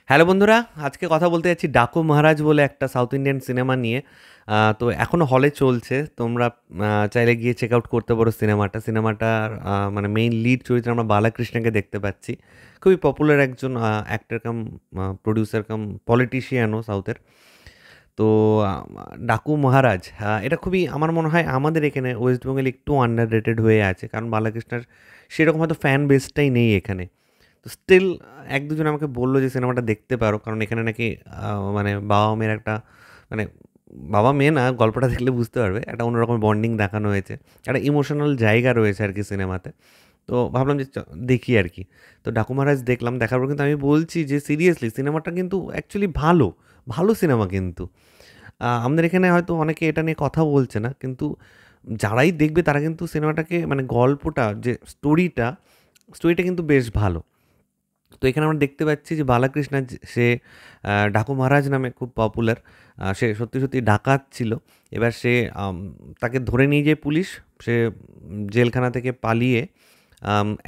Hello বন্ধুরা, আজকে কথা বলতে যাচ্ছি ডাকু মহারাজ বলে একটা সাউথ ইন্ডিয়ান সিনেমা নিয়ে। তো এখনও হলে চলছে। তোমরা চাইলে গিয়ে চেক আউট করতে পারো সিনেমাটা। সিনেমাটার মানে মেইন লিড চরিত্রে আমরা বালাকৃষ্ণকে দেখতে পাচ্ছি। খুবই পপুলার একজন অ্যাক্টর কাম প্রডিউসার কাম পলিটিশিয়ানও সাউথের। তো আ ডাকু মহারাজ এটা খুবই আমার মনে হয় আমাদের এখানে ওয়েস্ট বেঙ্গলে একটু আন্ডার রেটেড হয়ে আছে। কারণ বালাকৃষ্ণের সেরকম হয়তো ফ্যান বেসটাই নেই এখানে। তো স্টিল ১-২ জন আমাকে বলল যে সিনেমাটা দেখতে পারো। কারণ এখানে নাকি মানে বাবা-মেয়ের একটা মানে বাবা-মেয়ে না, গল্পটা দেখলে বুঝতে পারবে। একটা অন্যরকম বন্ডিং দেখানো হয়েছে। একটা ইমোশনাল জায়গা রয়েছে আরকি সিনেমাতে। তো ভাবলাম যে দেখি আরকি। তো 'ডাকু মহারাজ' দেখলাম। দেখার পর কিন্তু আমি বলছি যে সিরিয়াসলি সিনেমাটা কিন্তু অ্যাকচুয়ালি ভালো। ভালো সিনেমা কিন্তু। আমাদের এখানে হয়তো অনেকে এটা নিয়ে কথা বলছে না। কিন্তু যারাই দেখবে তারা কিন্তু সিনেমাটাকে মানে গল্পটা যে স্টোরিটা কিন্তু বেশ ভালো। তো এখানে আমরা দেখতে পাচ্ছি যে বালাকৃষ্ণ সে ডাকু মহারাজ নামে খুব পপুলার। সে সত্যি ডাকাত ছিল। এবার সে তাকে ধরে নিয়ে যায় পুলিশ। সে জেলখানা থেকে পালিয়ে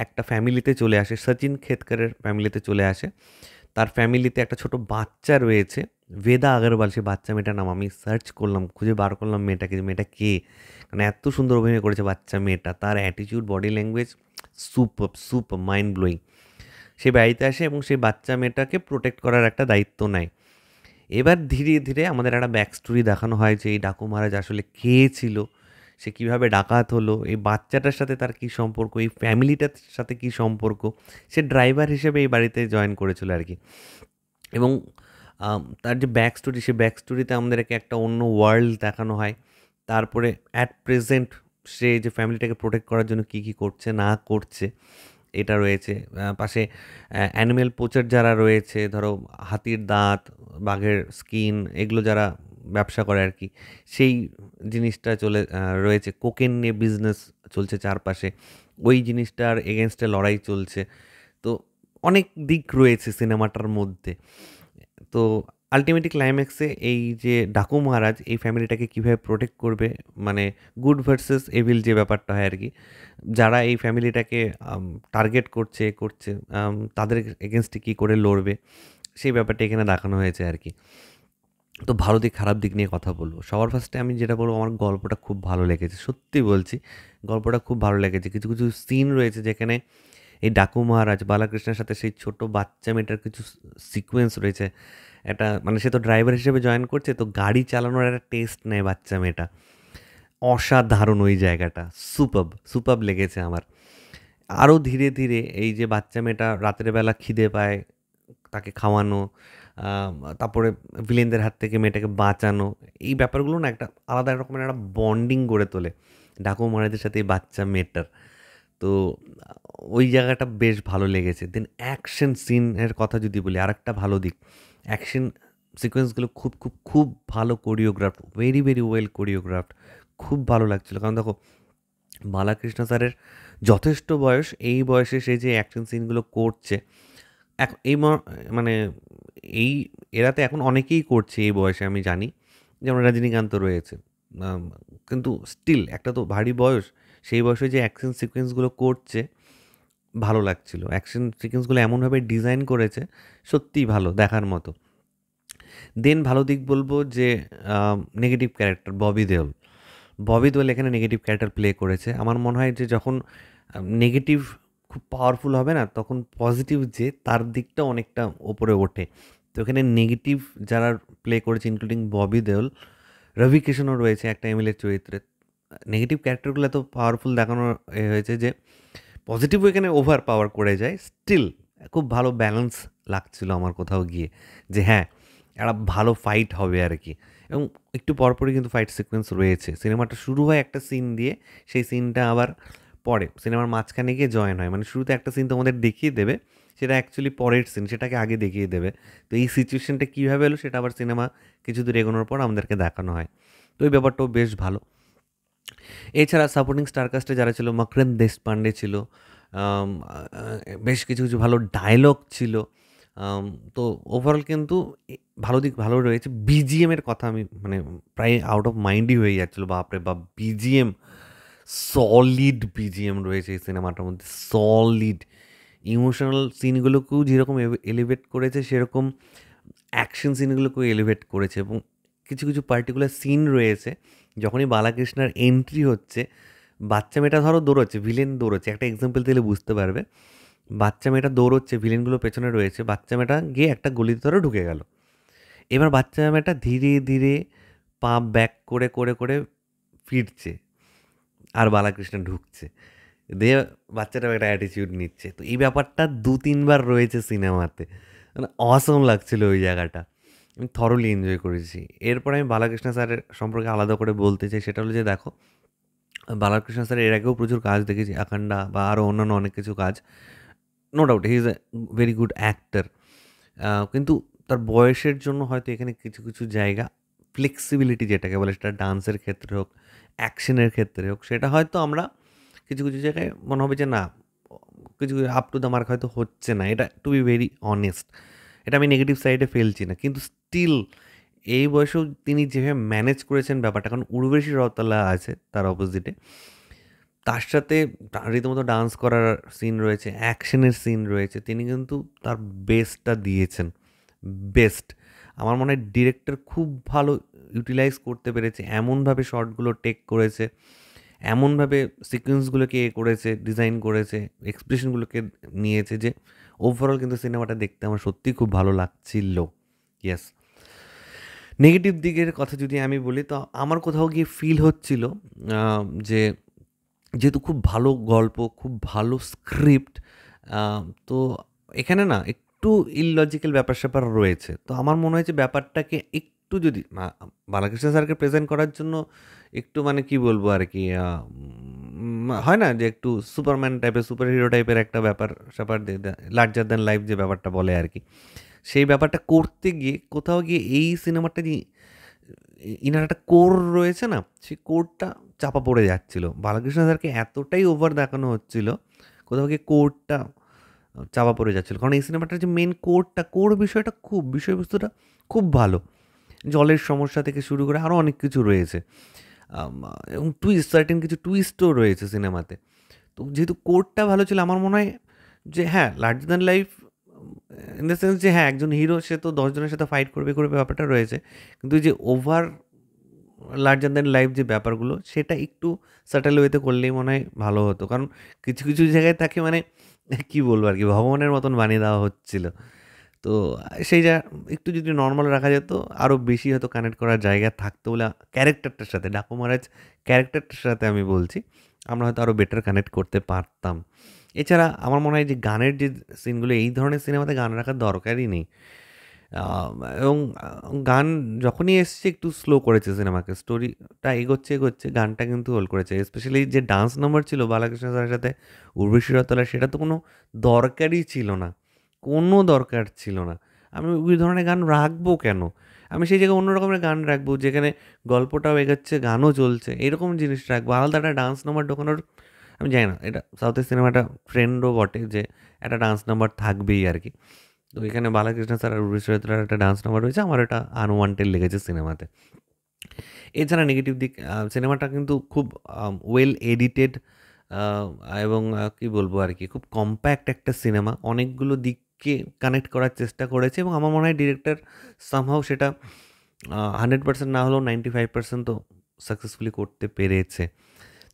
একটা ফ্যামিলিতে চলে আসে। সচিন খেতকারের ফ্যামিলিতে চলে আসে। তার ফ্যামিলিতে একটা ছোট বাচ্চা রয়েছে। বেদা আগরওয়াল সে বাচ্চা মেয়েটার নাম। আমি সার্চ করলাম, খুঁজে বার করলাম মেয়েটাকে যে মেয়েটা কে? মানে এত সুন্দর অভিনয় করেছে বাচ্চা মেয়েটা। তার attitude, body language superb! Mind blowing. সে বাড়িতে আসে এবং সেই বাচ্চা মেয়েটাকে প্রোটেক্ট করার একটা দায়িত্ব নেয়। এবার ধীরে আমাদের একটা ব্যাক স্টোরি দেখানো হয় যে এই ডাকু মহারাজ আসলে কে ছিল? সে কিভাবে ডাকাত হলো? এই বাচ্চাটার সাথে তার কী সম্পর্ক? এই ফ্যামিলিটার সাথে কী সম্পর্ক? সে ড্রাইভার হিসেবে এই বাড়িতে জয়েন করেছিল আরকি। এবং তার যে ব্যাক স্টোরি, সে ব্যাক স্টোরিতে আমাদেরকে একটা অন্য ওয়ার্ল্ড দেখানো হয়। তারপরে অ্যাট প্রেজেন্ট সে যে ফ্যামিলিটাকে প্রোটেক্ট করার জন্য কী করছে না করছে, এটা রয়েছে। পাশে অ্যানিমেল পোচার যারা রয়েছে, ধরো হাতির দাঁত, বাঘের স্কিন এগুলো যারা ব্যবসা করে আরকি, সেই জিনিসটা রয়েছে। কোকেন নিয়ে বিজনেস চলছে চারপাশে। ওই জিনিসটার এগেইনস্ট এ লড়াই চলছে। তো অনেক দিক রয়েছে সিনেমাটার মধ্যে। তো আল্টিমেটলি ক্লাইম্যাক্সে এই যে ডাকু মহারাজ এই ফ্যামিলিটাকে কীভাবে প্রোটেক্ট করবে, মানে গুড ভার্সেস এভিল যে ব্যাপারটা হয় আরকি। যারা এই ফ্যামিলিটাকে টার্গেট করছে তাদের এগেইনস্টে কী করে লড়বে, সেই ব্যাপারটা এখানে দেখানো হয়েছে আরকি। তো ভালো দিক, খারাপ দিক নিয়ে কথা বলব। সবার ফার্স্টে আমি যেটা বলব, আমার গল্পটা খুব ভালো লেগেছে। সত্যি বলছি, গল্পটা খুব ভালো লেগেছে। কিছু সিন রয়েছে যেখানে এই ডাকু মহারাজ বালাকৃষ্ণের সাথে সেই ছোট বাচ্চা মেয়েটার কিছু সিকোয়েন্স রয়েছে। একটা মানে সে তো ড্রাইভার হিসেবে জয়েন করছে, তো গাড়ি চালানোর একটা টেস্ট নেয় বাচ্চা মেয়েটা। অসাধারণ ওই জায়গাটা। সুপারব লেগেছে আমার। আরও ধীরে এই যে বাচ্চা মেয়েটা রাতের বেলা খিদে পায়, তাকে খাওয়ানো, তারপরে ভিলেনদের হাত থেকে মেয়েটাকে বাঁচানো, এই ব্যাপারগুলো না একটা আলাদা রকমের একটা বন্ডিং গড়ে তোলে ডাকু মহারাজের সাথে এই বাচ্চা মেয়েটার। তো ওই জায়গাটা বেশ ভালো লেগেছে। দেন অ্যাকশন সিনের কথা যদি বলি, আরেকটা ভালো দিক, অ্যাকশন সিকোয়েন্সগুলো খুব ভালো কোরিওগ্রাফড, ভেরি ওয়েল কোরিওগ্রাফড। খুব ভালো লাগছিল। কারণ দেখো, বালাকৃষ্ণ স্যারের যথেষ্ট বয়স। এই বয়সে সে যে অ্যাকশন সিনগুলো করছে, এই মানে এই এরাতে এখন অনেকেই করছে এই বয়সে, আমি জানি। যেমন রজনীকান্ত রয়েছে। আম কিন্তু স্টিল একটা তো ভারী বয়স। সেই বয়সে যে অ্যাকশন সিকোয়েন্সগুলো করছে, ভালো লাগছিল। অ্যাকশন সিকোয়েন্সগুলো এমনভাবে ডিজাইন করেছে, সত্যিই ভালো, দেখার মতো। দেন ভালো দিক বলব যে নেগেটিভ ক্যারেক্টার ববি দেওল। ববি দেওল এখানে নেগেটিভ ক্যারেক্টার প্লে করেছে। আমার মনে হয় যে যখন নেগেটিভ খুব পাওয়ারফুল হবে না, তখন পজিটিভ যে তার দিকটা অনেকটা ওপরে ওঠে। তো এখানে নেগেটিভ যারা প্লে করেছে ইনক্লুডিং ববি দেওল, রবি কিশনও রয়েছে একটা এমএলএর চরিত্রে। নেগেটিভ ক্যারেক্টারগুলো এত পাওয়ারফুল দেখানো হয়েছে যে পজিটিভও এখানে ওভার পাওয়ার করে যায়। স্টিল খুব ভালো ব্যালেন্স লাগছিল আমার কোথাও গিয়ে, যে হ্যাঁ, একটা ভালো ফাইট হবে আর কি। এবং একটু পরপরই কিন্তু ফাইট সিকোয়েন্স রয়েছে। সিনেমাটা শুরু হয় একটা সিন দিয়ে, সেই সিনটা আবার পরে সিনেমার মাঝখানে গিয়ে জয়েন হয়। মানে শুরুতে একটা সিন তোমাদের দেখিয়ে দেবে, সেটা অ্যাকচুয়ালি পরের সিন, সেটাকে আগে দেখিয়ে দেবে। তো এই সিচুয়েশনটা কীভাবে এলো সেটা আবার সিনেমা কিছু দূর এগোনোর পর আমাদেরকে দেখানো হয়। তো এই ব্যাপারটাও বেশ ভালো। এছাড়া সাপোর্টিং স্টার কাস্টে যারা ছিল, মকরন্দ দেশপান্ডে ছিল। বেশ কিছু ভালো ডায়ালগ ছিল। আম তো ওভারঅল কিন্তু ভালো দিক ভালো রয়েছে। বিজিএম এর কথা আমি মানে প্রায় আউট অফ মাইন্ডই হয়ে যাচ্ছিল। বাপরে বাপ! বিজিএম, সলিড বিজিএম রয়েছে এই সিনেমাটার মধ্যে। সলিড। ইমোশনাল সিনগুলোকেও যেরকম এলিভেট করেছে, সেরকম অ্যাকশন সিনগুলোকেও এলিভেট করেছে। এবং কিছু কিছু পার্টিকুলার সিন রয়েছে, যখনই বালাকৃষ্ণার এন্ট্রি হচ্ছে, বাচ্চা মেয়েটা ধরো দৌড়চ্ছে, ভিলেন দৌড়চ্ছে, একটা এক্সাম্পল দিলে বুঝতে পারবে। বাচ্চা মেয়েটা দৌড়চ্ছে, ভিলেনগুলো পেছনে রয়েছে, বাচ্চা মেয়েটা গিয়ে একটা গলির ধরে ঢুকে গেল। এবার বাচ্চা মেয়েটা ধীরে ধীরে পা ব্যাক করে করে করে ফিরছে, আর বালাকৃষ্ণ ঢুকছে, দিয়ে বাচ্চাটা একটা অ্যাটিচিউড নিচ্ছে। তো এই ব্যাপারটা 2-3 বার রয়েছে সিনেমাতে, মানে অসম লাগছিল ওই জায়গাটা, আমি থরলি এনজয় করেছি। এরপরে আমি বালাকৃষ্ণ স্যারের সম্পর্কে আলাদা করে বলতে চাই, সেটা হলো যে দেখো, বালাকৃষ্ণ স্যার এর আগেও প্রচুর কাজ দেখেছি, আখান্ডা বা আরও অন্যান্য অনেক কিছু কাজ। No doubt he is a very good actor, কিন্তু তার বয়সের জন্য হয়তো এখানে কিছু কিছু জায়গা, ফ্লেক্সিবিলিটি যেটাকে বলে, সেটা ডান্সের ক্ষেত্রে হোক, অ্যাকশনের ক্ষেত্রে হোক, সেটা হয়তো আমরা কিছু কিছু জায়গায় মনে হবে যে না, কিছু আপ টু দ্য মার্ক হয়তো হচ্ছে না। এটা টু বি ভেরি অনেস্ট, এটা আমি নেগেটিভ সাইডে ফেলছি না, কিন্তু স্টিল এই বয়সেও তিনি যেভাবে ম্যানেজ করেছেন ব্যাপারটা, কারণ উর্বশী রওতালা আছে তার অপোজিটে, তার সাথে রীতিমতো ডান্স করার সিন রয়েছে, অ্যাকশনের সিন রয়েছে, তিনি কিন্তু তার বেস্টটা দিয়েছেন, বেস্ট। আমার মনে হয় ডিরেক্টর খুব ভালো ইউটিলাইজ করতে পেরেছে, এমনভাবে শর্টগুলো টেক করেছে, এমনভাবে সিকোয়েন্সগুলোকে করেছে, ডিজাইন করেছে, এক্সপ্রেশনগুলোকে নিয়েছে, যে ওভারঅল কিন্তু সিনেমাটা দেখতে আমার সত্যিই খুব ভালো লাগছিল। ইয়েস। নেগেটিভ দিকের কথা যদি আমি বলি, তো আমার কোথাও গিয়ে ফিল হচ্ছিল যে যেহেতু খুব ভালো গল্প, খুব ভালো স্ক্রিপ্ট, তো এখানে না একটু ইললজিক্যাল ব্যাপার-স্যাপার রয়েছে। তো আমার মনে হয়েছে ব্যাপারটাকে একটু যদি বালাকৃষ্ণ স্যারকে প্রেজেন্ট করার জন্য একটু, মানে কি বলবো আর কি, হয় না যে একটু সুপারম্যান টাইপের, সুপার হিরো টাইপের একটা ব্যাপার-স্যাপার, লার্জার দ্যান লাইফ যে ব্যাপারটা বলে আর কি, সেই ব্যাপারটা করতে গিয়ে কোথাও গিয়ে এই সিনেমাটা যে ইনার একটা কোর রয়েছে না, সেই কোরটা চাপা পড়ে যাচ্ছিল। বালাকৃষ্ণ স্যারকে এতটাই ওভার দেখানো হচ্ছিল, কোথাও গিয়ে কোরটা চাপা পড়ে যাচ্ছিল। কারণ এই সিনেমাটার যে মেন কোর বিষয়টা, খুব বিষয়বস্তুটা খুব ভালো। জলের সমস্যা থেকে শুরু করে আরও অনেক কিছু রয়েছে, আম এবং সার্টেন কিছু টুইস্টও রয়েছে সিনেমাতে। তো যেহেতু কোরটা ভালো ছিল, আমার মনে হয় যে হ্যাঁ, larger than life in the sense যে হ্যাঁ, একজন হিরো সে তো 10 জনের সাথে ফাইট করবে ব্যাপারটা রয়েছে। কিন্তু এই যে ওভার লার্জার দ্যান লাইফ যে ব্যাপারগুলো, সেটা একটু স্যাটেল ওয়েতে করলেই মনে হয় ভালো হতো। কারণ কিছু কিছু জায়গায় তাকে, মানে কী বলবো আর কি, ভগবানের মতন বানিয়ে দেওয়া হচ্ছিল। তো সেই একটু যদি নর্মাল রাখা যেত, আরও বেশি হয়তো কানেক্ট করার জায়গা থাকতো বলে, ক্যারেক্টারটার সাথে, ডাকু মহারাজ ক্যারেক্টারটার সাথে আমি বলছি, আমরা হয়তো আরও বেটার কানেক্ট করতে পারতাম। এছাড়া আমার মনে হয় যে গানের যে সিনগুলো, এই ধরনের সিনেমাতে গান রাখার দরকারই নেই। এবং গান যখনই এসছে একটু স্লো করেছে সিনেমাকে, স্টোরিটা এগোচ্ছে, গানটা কিন্তু হোল্ড করেছে। স্পেশালি যে ডান্স নাম্বার ছিল বালাকৃষ্ণ স্যারের সাথে উর্বশী রওতালার, সেটা তো কোনো দরকারই ছিল না, কোনো দরকার ছিল না। আমি ওই ধরনের গান রাখবো কেন? আমি সেই জায়গায় অন্য রকমের গান রাখবো, যেখানে গল্পটাও এগোচ্ছে, গানও চলছে, এরকম জিনিস রাখবো। আলাদা একটা ডান্স নাম্বার ঢোকানোর, আমি জানি না, এটা সাউথের সিনেমাটা ট্রেন্ডও বটে যে একটা ডান্স নাম্বার থাকবেই আর কি। তো এখানে বালাকৃষ্ণ স্যার আর উর্বশী রওতালার একটা ডান্স নাম্বার রয়েছে, আমার এটা আনওয়ান্টেড লেগেছে সিনেমাতে। এছাড়া নেগেটিভ দিক, সিনেমাটা কিন্তু খুব ওয়েল এডিটেড, এবং কী বলবো আর কি, খুব কম্প্যাক্ট একটা সিনেমা, অনেকগুলো দিককে কানেক্ট করার চেষ্টা করেছে, এবং আমার মনে হয় ডিরেক্টর সামহাও সেটা 100% না হলেও 95% তো সাকসেসফুলি করতে পেরেছে।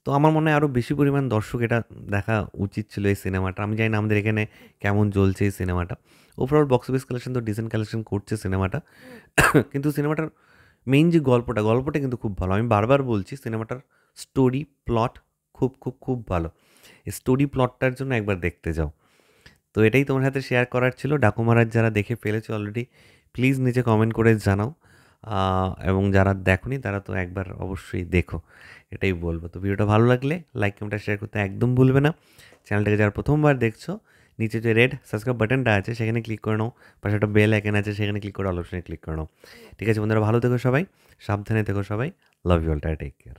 তো আমার মনে হয় আরও বেশি পরিমাণ দর্শক এটা দেখা উচিত ছিল এই সিনেমাটা। আমি জানি না আমাদের এখানে কেমন চলছে এই সিনেমাটা। ওভারঅল বক্স অফিস কালেকশন তো ডিসেন্ট কালেকশন করছে সিনেমাটা। কিন্তু সিনেমাটার মেইন যে গল্পটা কিন্তু খুব ভালো। আমি বারবার বলছি, সিনেমাটার স্টোরি, প্লট খুব ভালো। এই স্টোরি প্লটটার জন্য একবার দেখতে যাও। তো এটাই তোমার সাথে শেয়ার করার ছিল। ডাকু মহারাজ যারা দেখে ফেলেছো অলরেডি, প্লিজ নিচে কমেন্ট করে জানাও। এবং যারা দেখোনি তারা তো একবার অবশ্যই দেখো, এটাই বলবো। তো ভিডিওটা ভালো লাগলে লাইক, কমেন্ট, শেয়ার করতে একদম ভুলবে না। চ্যানেলটাকে যারা প্রথমবার দেখছো, নিচে যে রেড সাবস্ক্রাইব বাটনটা আছে সেখানে ক্লিক করে নাও, পাশে একটা বেল আইকন আছে সেখানে ক্লিক করে অল অপশনে ক্লিক করে নাও। ঠিক আছে বন্ধুরা, ভালো থেকো সবাই, সাবধানে থেকো সবাই, love you all, take care.